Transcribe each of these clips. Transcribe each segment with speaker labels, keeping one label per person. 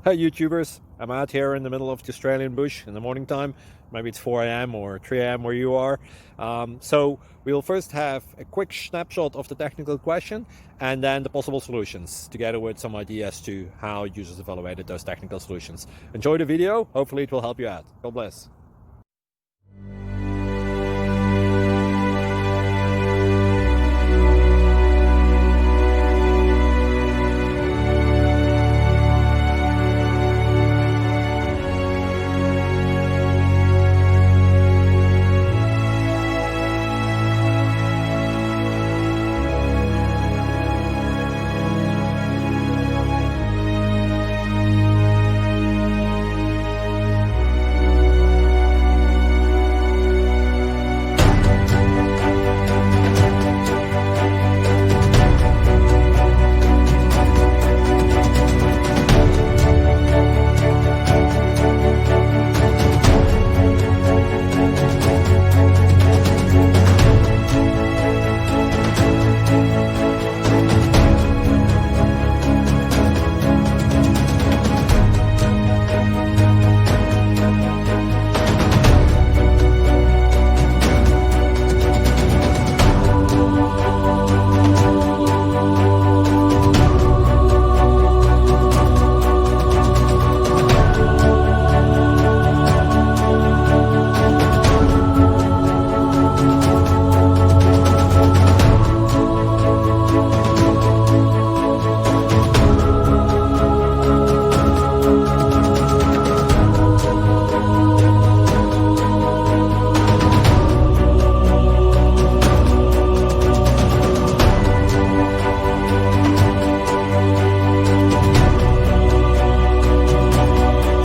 Speaker 1: Hey YouTubers, I'm out here in the middle of the Australian bush in the morning time. Maybe it's 4 a.m. or 3 a.m. where you are. So we'll first have a quick snapshot of the technical question and then the possible solutions, together with some ideas to how users evaluated those technical solutions. Enjoy the video, hopefully it will help you out. God bless.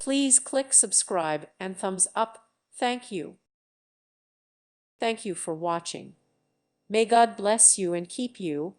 Speaker 2: Please click subscribe and thumbs up. Thank you. Thank you for watching. May God bless you and keep you.